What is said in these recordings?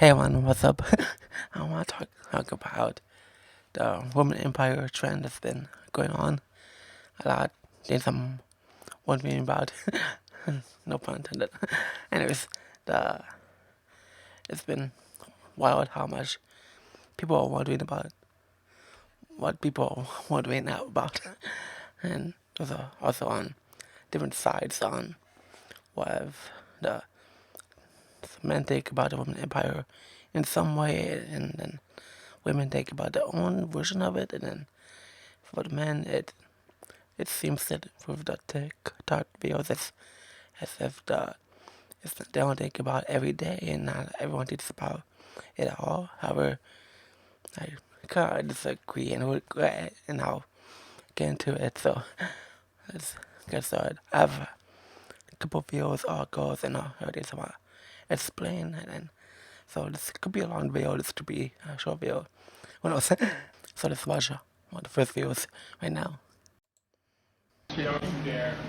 Hey everyone, what's up? I want to talk about the Roman Empire trend that's been going on. A lot things I'm wondering about. No pun intended. Anyways, the it's been wild how much people are wondering about what people are wondering now about, and there's also on different sides on what the men think about the Roman Empire in some way, and then women think about their own version of it, and then for the men, it seems that with the TikTok videos, it's as if they don't think about every day, and not everyone thinks about it at all. However, I kind of disagree, and I'll get into it. So let's get started. I have a couple of videos, articles, and everything to explain, and then so this could be a long video, this could be a short video. Who knows? So let's watch one of the first videos right now.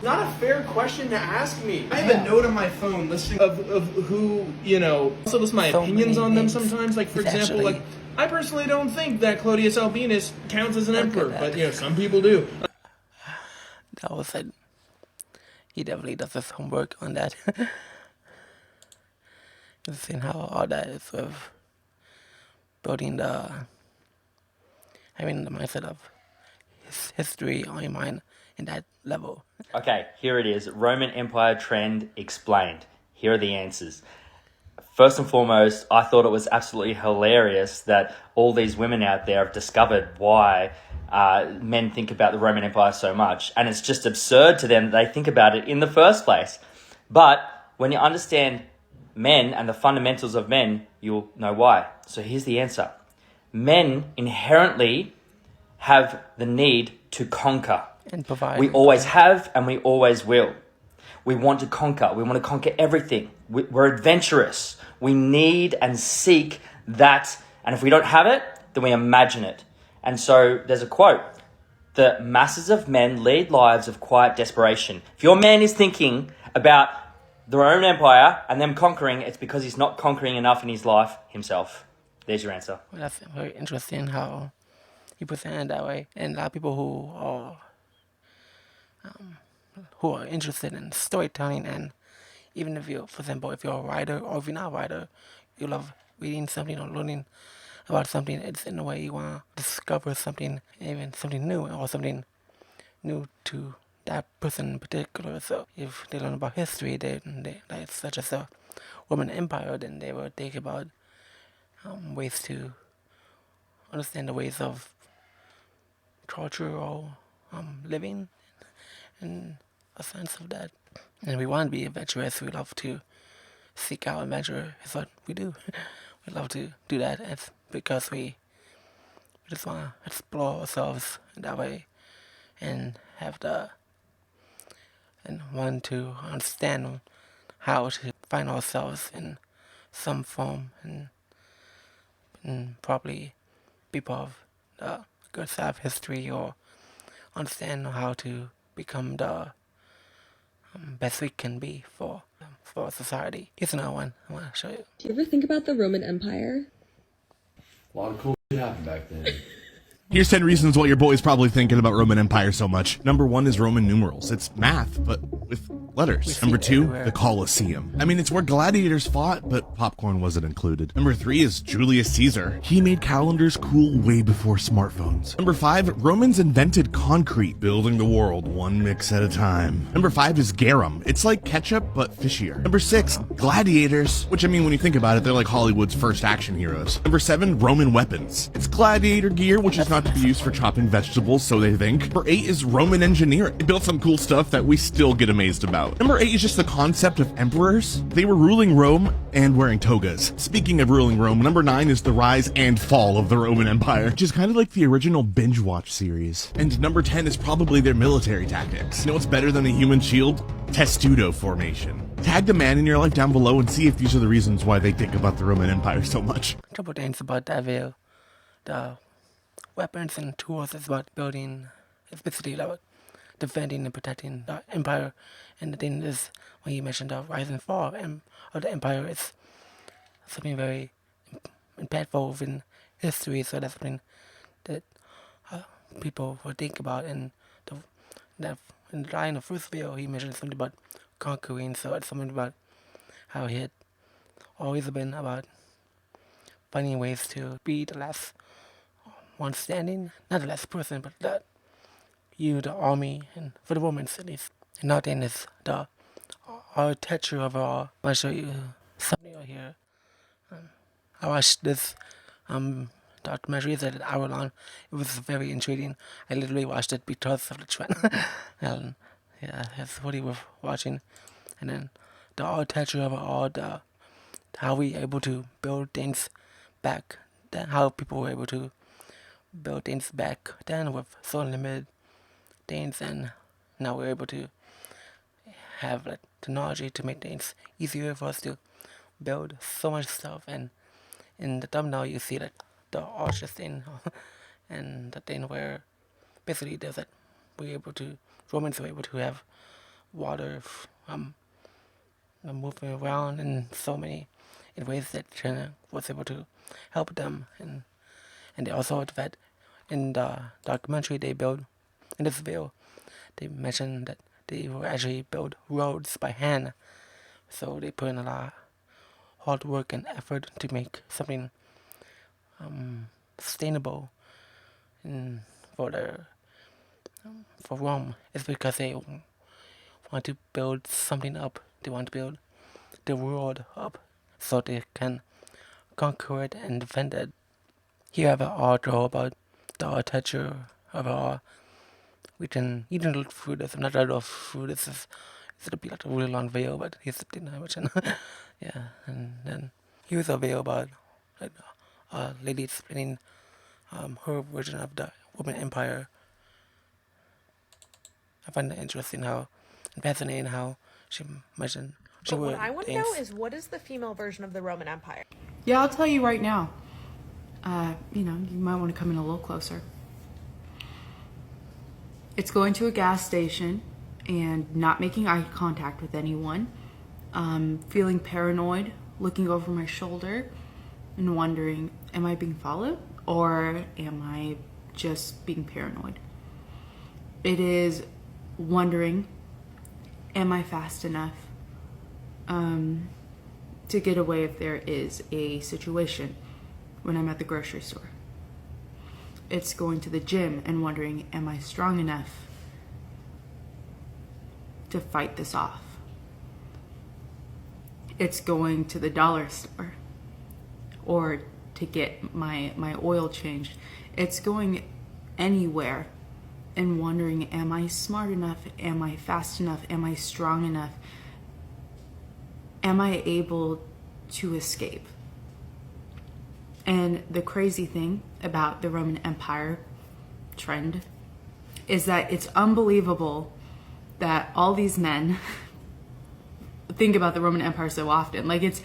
Not a fair question to ask me. I have a note on my phone listing of who, also list my opinions on them sometimes. Like, for example, like, I personally don't think that Clodius Albinus counts as an emperor, but, some people do. That was it. He definitely does his homework on that. You've seen how all that is with building having the mindset of history on your mind in that level. Okay, here it is. Roman Empire trend explained. Here are the answers. First and foremost, I thought it was absolutely hilarious that all these women out there have discovered why men think about the Roman Empire so much. And it's just absurd to them that they think about it in the first place. But when you understand men and the fundamentals of men, you'll know why. So here's the answer. Men inherently have the need to conquer. And provide. We always have and we always will. We want to conquer. We want to conquer everything. We're adventurous. We need and seek that. And if we don't have it, then we imagine it. And so there's a quote. The masses of men lead lives of quiet desperation. If your man is thinking about the Roman Empire and them conquering, it's because he's not conquering enough in his life himself. There's your answer. Well, that's very interesting how you present it that way. And a lot of people who are interested in storytelling, and even if you're, for example, if you're a writer or if you're not a writer, you love reading something or learning about something, it's in a way you want to discover something, even something new, or something new to that person in particular. So if they learn about history, they like such as the Roman Empire, then they will think about ways to understand the ways of cultural living, and a sense of that. And we want to be adventurous. We love to seek out adventure. Is what we do. We love to do that. It's because we just want to explore ourselves in that way, and want to understand how to find ourselves in some form, and probably be part of the good side of history, or understand how to become the best we can be for society. Here's another one I want to show you. Do you ever think about the Roman Empire? A lot of cool shit happened back then. Here's 10 reasons why your boy's probably thinking about Roman Empire so much. Number 1 is Roman numerals. It's math, but with letters. Number 2, the Colosseum. I mean, it's where gladiators fought, but popcorn wasn't included. Number 3 is Julius Caesar. He made calendars cool way before smartphones. Number 5, Romans invented concrete, building the world one mix at a time. Number 5 is garum. It's like ketchup, but fishier. Number 6, gladiators, which I mean, when you think about it, they're like Hollywood's first action heroes. Number 7, Roman weapons. It's gladiator gear, which is not to be used for chopping vegetables, so they think. Number 8 is Roman engineering. It built some cool stuff that we still get amazed about. Number 8 is just the concept of emperors. They were ruling Rome and wearing togas. Speaking of ruling Rome, number 9 is the rise and fall of the Roman Empire, which is kind of like the original binge watch series. And number 10 is probably their military tactics. You know what's better than a human shield? Testudo formation. Tag the man in your life down below and see if these are the reasons why they think about the Roman Empire so much. A couple things about that video. The weapons and tools is about building, it's basically like defending and protecting the empire. And the thing is, when you mentioned the rise and fall of the empire, it's something very impactful in history, so that's something that people will think about. And in the first video, he mentioned something about conquering, so it's something about how he had always been about finding ways to be the last one standing, not the last person, but the army, and for the Romans at least. And now then is the architecture of it all. I'll show you something over here. I watched this documentary that an hour long. It was very intriguing. I literally watched it because of the trend. And yeah, that's what he was watching. And then the architecture of it all, how we able to build things back then, how people were able to build things back then with so limited things, and now we're able to have like technology to make things easier for us to build so much stuff. And in the thumbnail you see like the arches thing and the thing where basically there's like Romans were able to have water moving around in so many in ways that China was able to help them. And they also that in the documentary they built in this video, they mentioned that they will actually build roads by hand, so they put in a lot of hard work and effort to make something sustainable for Rome. It's because they want to build something up. They want to build the world up so they can conquer it and defend it. Here I have an article about the architecture of our. You can look through this. I'm not ready through this. It'll be like a really long video, but here's the thing I mentioned. Yeah, and then here's a video about like, a lady explaining her version of the Roman Empire. I find it interesting and fascinating how she mentioned. But what I want to know is, what is the female version of the Roman Empire? Yeah, I'll tell you right now. You might want to come in a little closer. It's going to a gas station and not making eye contact with anyone, feeling paranoid, looking over my shoulder and wondering, am I being followed or am I just being paranoid? It is wondering, am I fast enough to get away if there is a situation when I'm at the grocery store? It's going to the gym and wondering, am I strong enough to fight this off? It's going to the dollar store or to get my oil changed. It's going anywhere and wondering, am I smart enough? Am I fast enough? Am I strong enough? Am I able to escape? And the crazy thing about the Roman Empire trend is that it's unbelievable that all these men think about the Roman Empire so often. Like, it's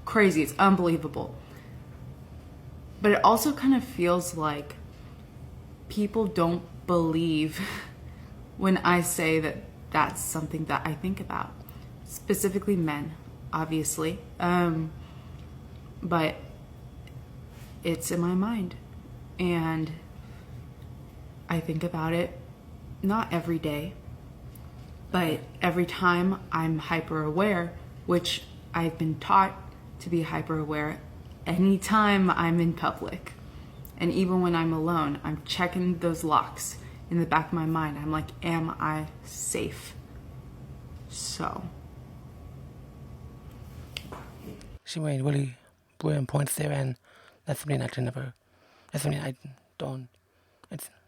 crazy, it's unbelievable. But it also kind of feels like people don't believe when I say that that's something that I think about. Specifically men, obviously. But it's in my mind, and I think about it not every day, but every time I'm hyper aware, which I've been taught to be hyper aware anytime I'm in public. And even when I'm alone, I'm checking those locks in the back of my mind. I'm like, am I safe? So she made really brilliant points there, and that's something I don't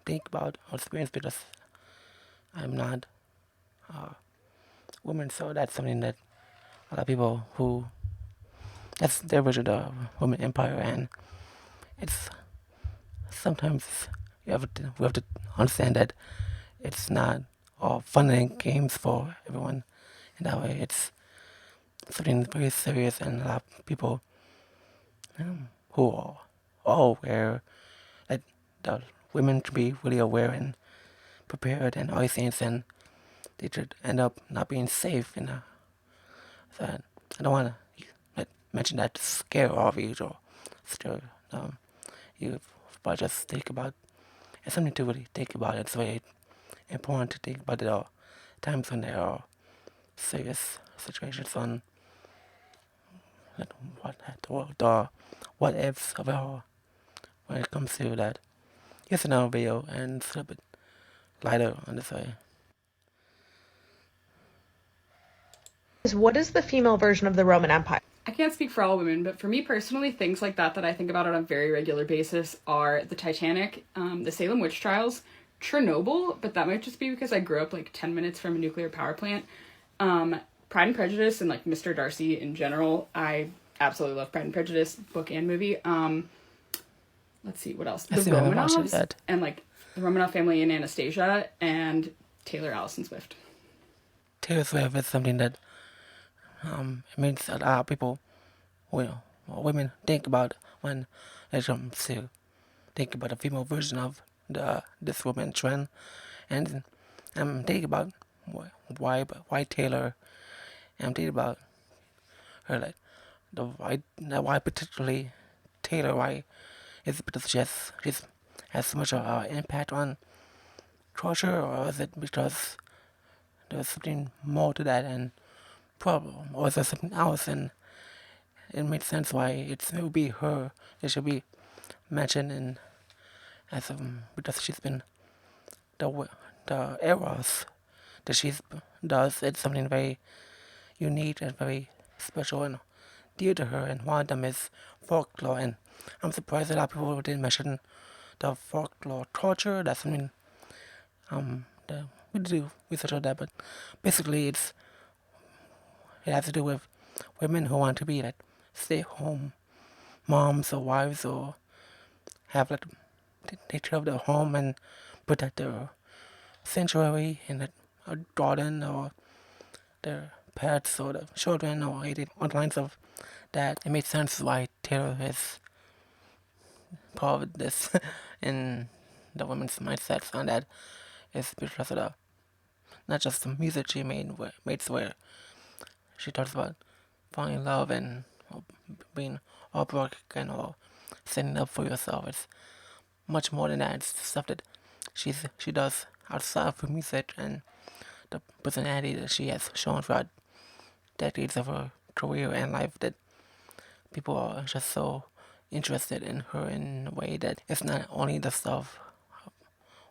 think about or experience because I'm not a woman. So that's something that a lot of people that's their version of the Roman Empire, and it's sometimes we have to understand that it's not all fun and games for everyone. In that way, it's something very serious, and a lot of people who are all aware that the women should be really aware and prepared and all these things, and they should end up not being safe. So I don't want to mention that to scare all of you or still, you but just think about. It's something to really think about. It's very important to think about it all times when there are serious situations on the what ifs of it all when it comes to that. Here's another video and it's a bit lighter on this way. What is the female version of the Roman Empire? I can't speak for all women, but for me personally, things like that I think about on a very regular basis are the Titanic, the Salem witch trials, Chernobyl, but that might just be because I grew up like 10 minutes from a nuclear power plant. Pride and Prejudice and like Mr. Darcy in general. I absolutely love Pride and Prejudice, book and movie. Let's see, what else? The Romanovs and like the Romanov family in Anastasia and Taylor Allison Swift. Taylor Swift is something that it means a lot of people, women think about when they come to think about the female version of this woman trend, and I'm thinking about why Taylor, and I'm thinking about her like why particularly Taylor, why is it because she has so much of an impact on culture, or is it because there's something more to that and problem, or is there something else? And it makes sense why it will be her. It should be mentioned in as because she's been the eras that she does. It's something very unique and very special and dear to her. And one of them is folklore. And I'm surprised that a lot of people didn't mention the folklore culture. That's something we do research on that, but basically it has to do with women who want to be like stay-at-home moms or wives, or have like take care of their home and protect their sanctuary and a garden or their pets or the children or anything on the lines of that. It makes sense why Taylor is part of this in the women's mindsets on that. It's because of not just the music she made where she talks about falling in love and being heartbroken or standing up for yourself. It's much more than that. It's stuff that she does outside of her music and the personality that she has shown throughout decades of her career and life, that people are just so interested in her in a way that it's not only the stuff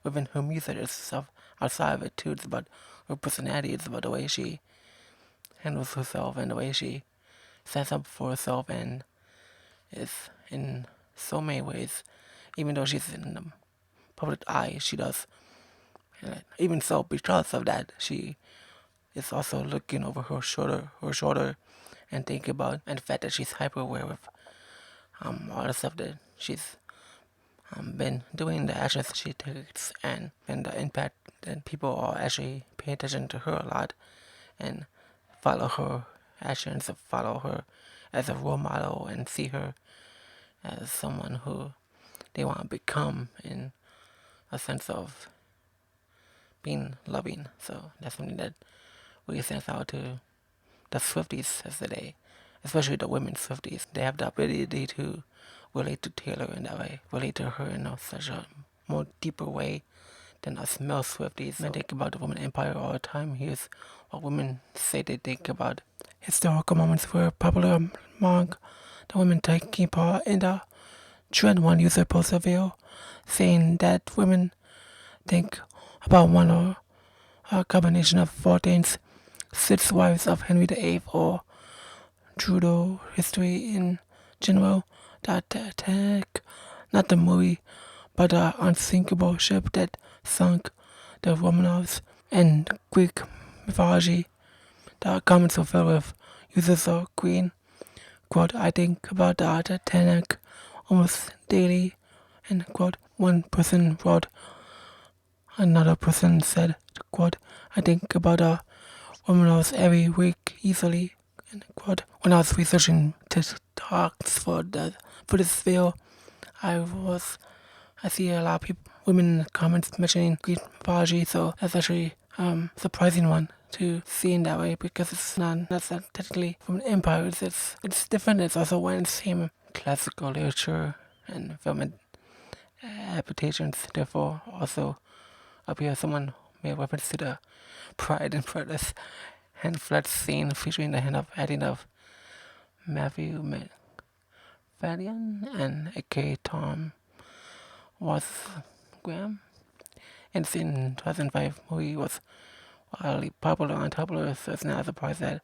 within her music, it's stuff outside of it too. It's about her personality, it's about the way she handles herself and the way she stands up for herself, and is in so many ways, even though she's in the public eye, she does. And even so, because of that, she is also looking over her shoulder and thinking about, and the fact that she's hyper aware of all the stuff that she's been doing, the actions she takes, and the impact that people are actually paying attention to her a lot and follow her actions, follow her as a role model, and see her as someone who they want to become in a sense of being loving. So that's something that really stands out to the Swifties of the day, especially the women Swifties. They have the ability to relate to Taylor in that way, relate to her in such a more deeper way than us male Swifties. I think about the Roman Empire all the time. Here's what women say they think about. Historical moments were popular among the women taking part in the trend. One user posted a video saying that women think about one or a combination of 14th, 6 wives of Henry VIII or Trudeau history in general. The Titanic, not the movie, but the unsinkable ship that sunk, the Romanovs, and Greek mythology. The comments are filled with uses of green. Quote, I think about the Titanic almost daily, and quote, one person wrote. Another person said, quote, I think about the Romanovs every week easily, end quote. When I was researching TikToks for this video, I see a lot of women in the comments mentioning Greek mythology, so that's actually surprising one to see in that way, because that's not technically from an empire. It's different. It's also one and the same classical literature and film adaptations, therefore also appear someone made reference to the Pride and Prejudice hand flood scene featuring the hand of acting of Matthew McFadden and A.K. Tom Graham. And in 2005 movie was wildly popular on Tumblr, so it's not a surprise that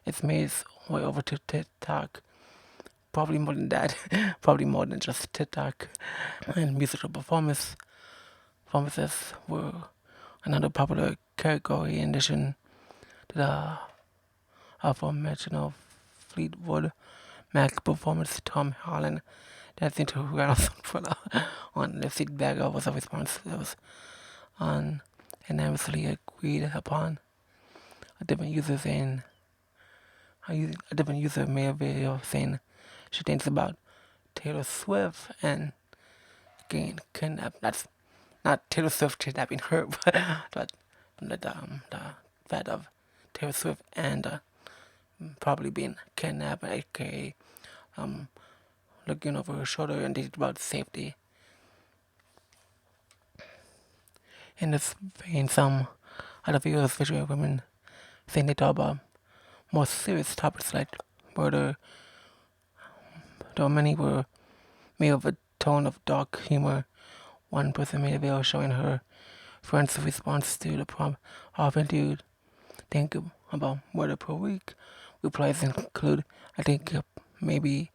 it's made its way over to TikTok. Probably more than that. Probably more than just TikTok. And musical performances were another popular category in addition to the aforementioned Fleetwood Mac performance. Tom Holland dancing to Reynolds on the seat bagger was a response that was unanimously agreed upon. A different user made a video saying she thinks about Taylor Swift and getting kidnapped. That's not Taylor Swift kidnapping her, but the fact of Taylor Swift and probably being kidnapped, aka looking over her shoulder and thinking about safety. In this vein, some other videos featuring women saying they talk about more serious topics like murder, though many were made with a tone of dark humor. One person made a video showing her friend's response to the prompt, how often do you think about murder per week? Replies include, I think maybe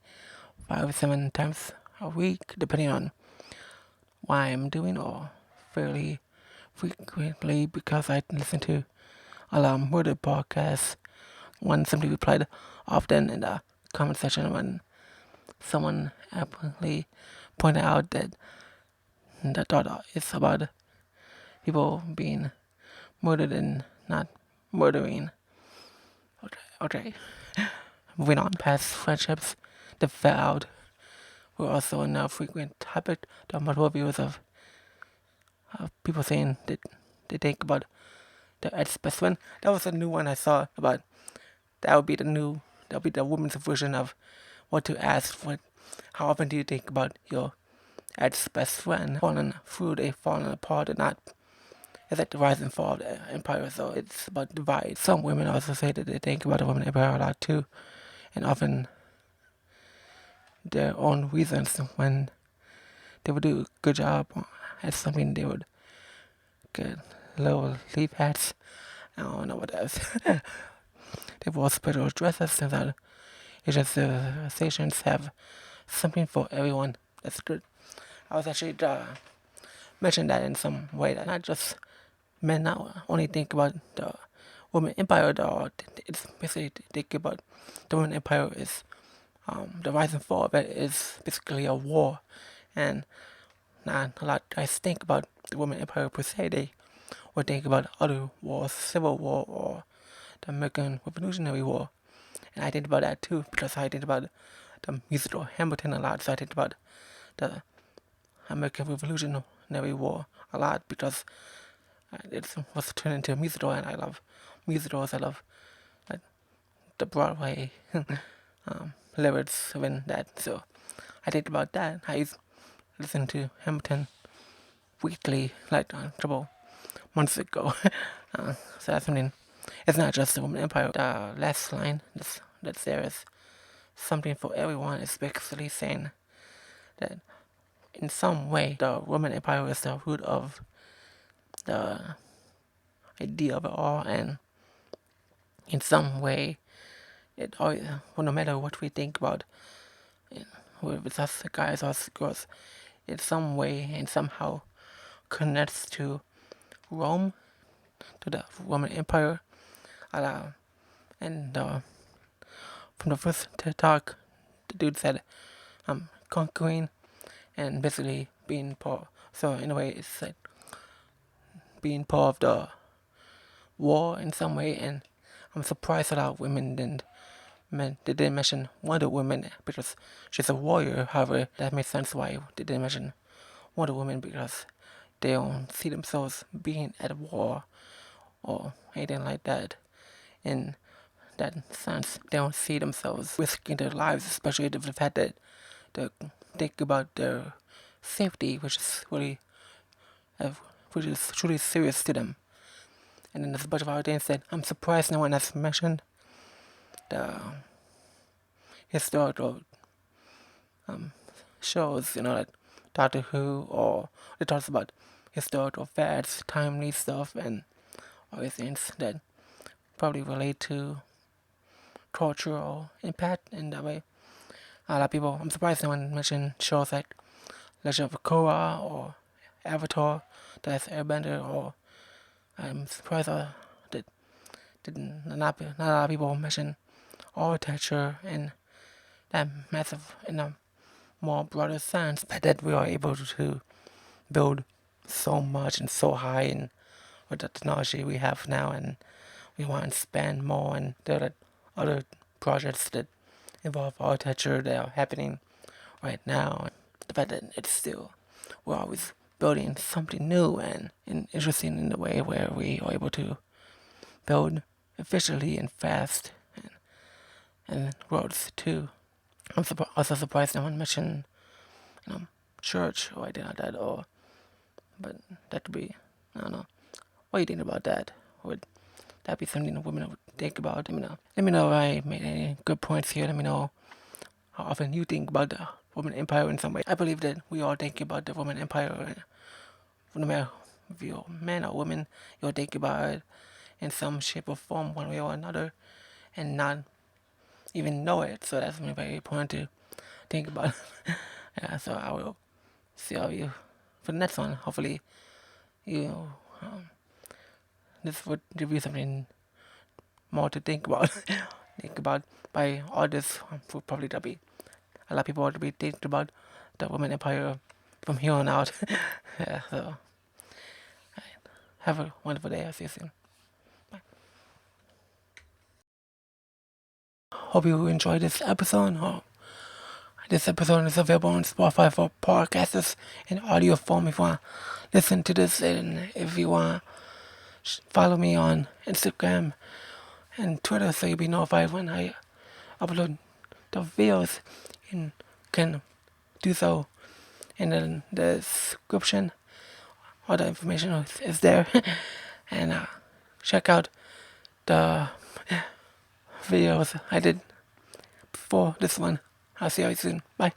5 or 7 times a week, depending on what I'm doing, or fairly frequently because I listen to a lot of murder podcasts. One simply replied often in the comment section when someone aptly pointed out that the thought is about people being murdered and not murdering. Okay. Moving on past friendships, the vowed were also a now frequent topic. There are multiple views of people saying that they think about the ex-best friend. That was a new one I saw about. That would be the woman's version of what to ask. How often do you think about your ex-best friend falling through, they falling apart or not? It's like the rise and fall of the empire, so it's about divide. Some women also say that they think about the woman empire a lot too, and often their own reasons when they would do a good job at something, they would get little leaf hats. I don't know what that is. They wore special dresses, and that Asian civilizations have something for everyone. That's good. I was actually mentioned that in some way, that not just men now only think about the Roman Empire, it's basically think about the Roman Empire is the rise and fall of it is basically a war, and not a lot of guys think about the Roman Empire per se. They would think about other wars, Civil War or the American Revolutionary War, and I think about that too because I think about the musical Hamilton a lot. So I think about the American Revolutionary War a lot because it was turned into a musical, and I love musicals. I love like the Broadway lyrics in that. So I think about that. I used to listen to Hamilton weekly, like a couple months ago. So that's something. It's not just the Roman Empire. The last line that's there is something for everyone. It's basically saying that in some way the Roman Empire is the root of the idea of it all, and in some way it always, well, no matter what we think about, whether it's us guys or us girls, in some way and somehow connects to Rome, to the Roman Empire. And from the first talk, the dude said conquering and basically being part. So in a way, it's like being part of the war in some way. And I'm surprised a lot of women didn't mention Wonder Woman because she's a warrior. However, that makes sense why they didn't mention Wonder Woman, because they don't see themselves being at war or anything like that. In that sense, they don't see themselves risking their lives, especially the fact that to think about their safety, which is truly serious to them. And then there's a bunch of other things that I'm surprised no one has mentioned. The historical shows, like Doctor Who, or it talks about historical facts, timely stuff, and all these things that probably relate to cultural impact in that way. A lot of people, I'm surprised no one mentioned shows like Legend of Korra or Avatar, that's Airbender, or I'm surprised that not a lot of people mention architecture and that massive, in a more broader sense, that we are able to build so much and so high in with the technology we have now, and we want to spend more, and there are other projects that involve architecture that are happening right now. The fact that we're always building something new and interesting in the way where we are able to build efficiently and fast, and roads too. I'm also surprised no one mentioned, church or anything like that, but that could be, I don't know. What do you think about that? Would that be something that women would think about? Let me know. Let me know if I made any good points here. Let me know how often you think about the Roman Empire in some way. I believe that we all think about the Roman Empire, no matter if you're man or woman, you'll think about it in some shape or form, one way or another, and not even know it. So that's very important to think about. Yeah, so I will see all of you for the next one. Hopefully, this would give you something more to think about. Think about by all this would probably be a lot of people would be thinking about the Roman Empire from here on out. Yeah, so have a wonderful day. I'll see you soon. Bye. Hope you enjoyed this episode. This episode is available on Spotify for podcasters in audio form if you want to listen to this, and if you want to follow me on Instagram and Twitter so you'll be notified when I upload the videos, and can do so in the description. All the information is there. And check out the videos I did before this one. I'll see you soon. Bye.